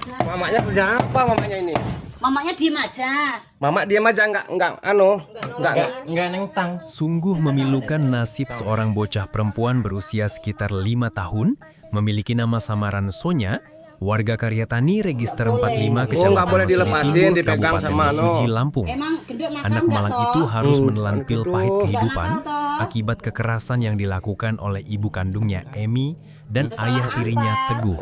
Mamanya kerja apa mamanya ini? Mamanya diem aja. Mama diam aja enggak nengtang. Sungguh memilukan nasib seorang bocah perempuan berusia sekitar 5 tahun, memiliki nama samaran Sonya, warga Karyatani Register 45 Kecamatan nggak boleh Mesudi dilepasin, Timur, dipegang Kabupaten sama Mesuji, Lampung. Emang gendut makan Anak nggak, malang toh? itu harus menelan pil gitu. pahit kehidupan Nggak nakal, toh? akibat kekerasan yang dilakukan oleh ibu kandungnya Emi dan ayah tirinya Teguh.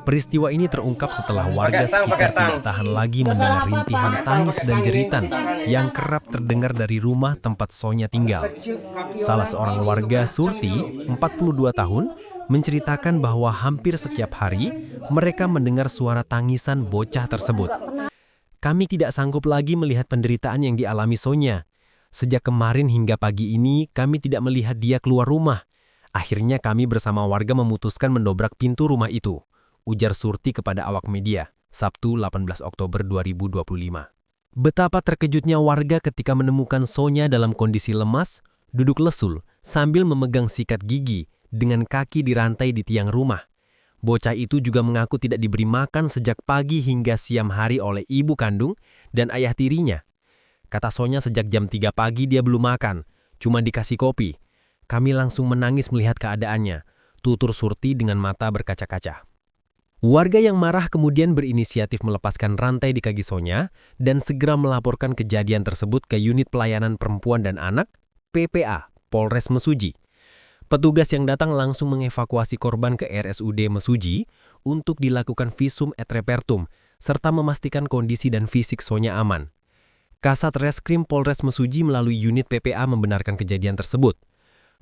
Peristiwa ini terungkap setelah warga sekitar tidak tahan lagi mendengar rintihan tangis dan jeritan yang kerap terdengar dari rumah tempat Sonya tinggal. Salah seorang warga, Surti, 42 tahun, menceritakan bahwa hampir setiap hari mereka mendengar suara tangisan bocah tersebut. Kami tidak sanggup lagi melihat penderitaan yang dialami Sonya. Sejak kemarin hingga pagi ini kami tidak melihat dia keluar rumah. Akhirnya kami bersama warga memutuskan mendobrak pintu rumah itu, ujar Surti kepada awak media, Sabtu 18 Oktober 2025. Betapa terkejutnya warga ketika menemukan Sonya dalam kondisi lemas, duduk lesul, sambil memegang sikat gigi, dengan kaki dirantai di tiang rumah. Bocah itu juga mengaku tidak diberi makan sejak pagi hingga siang hari oleh ibu kandung dan ayah tirinya. Kata Sonya sejak jam 3 pagi dia belum makan, cuma dikasih kopi. Kami langsung menangis melihat keadaannya, tutur Surti dengan mata berkaca-kaca. Warga yang marah kemudian berinisiatif melepaskan rantai di kaki Sonya dan segera melaporkan kejadian tersebut ke Unit Pelayanan Perempuan dan Anak, PPA, Polres Mesuji. Petugas yang datang langsung mengevakuasi korban ke RSUD Mesuji untuk dilakukan visum et repertum, serta memastikan kondisi dan fisik Sonya aman. Kasat Reskrim Polres Mesuji melalui unit PPA membenarkan kejadian tersebut.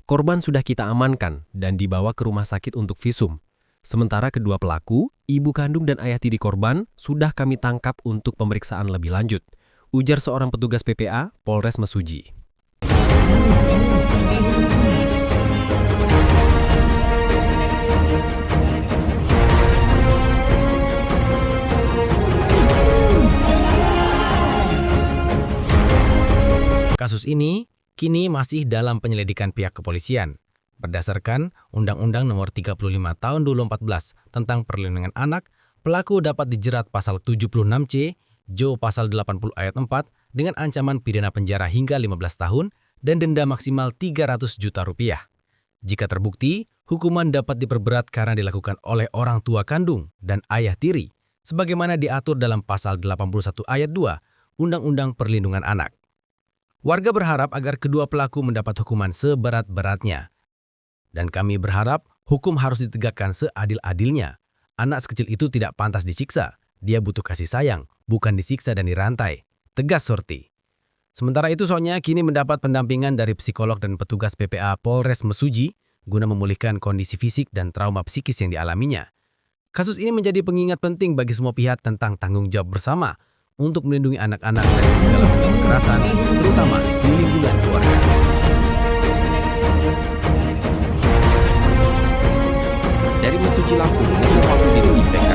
Korban sudah kita amankan dan dibawa ke rumah sakit untuk visum. Sementara kedua pelaku, ibu kandung dan ayah tiri korban, sudah kami tangkap untuk pemeriksaan lebih lanjut, ujar seorang petugas PPA Polres Mesuji. Kasus ini kini masih dalam penyelidikan pihak kepolisian. Berdasarkan Undang-Undang Nomor 35 Tahun 2014 tentang Perlindungan Anak, pelaku dapat dijerat pasal 76C, Jo pasal 80 ayat 4 dengan ancaman pidana penjara hingga 15 tahun dan denda maksimal 300 juta rupiah. Jika terbukti, hukuman dapat diperberat karena dilakukan oleh orang tua kandung dan ayah tiri, sebagaimana diatur dalam pasal 81 ayat 2 Undang-Undang Perlindungan Anak. Warga berharap agar kedua pelaku mendapat hukuman seberat-beratnya. Dan kami berharap hukum harus ditegakkan seadil-adilnya. Anak sekecil itu tidak pantas disiksa. Dia butuh kasih sayang, bukan disiksa dan dirantai. Tegas Surti. Sementara itu Sonya kini mendapat pendampingan dari psikolog dan petugas PPA Polres Mesuji guna memulihkan kondisi fisik dan trauma psikis yang dialaminya. Kasus ini menjadi pengingat penting bagi semua pihak tentang tanggung jawab bersama untuk melindungi anak-anak dari segala bentuk kekerasan, terutama di lingkungan keluarga. Dari Mesuji, Lampung, Muhammad Fudin, IPK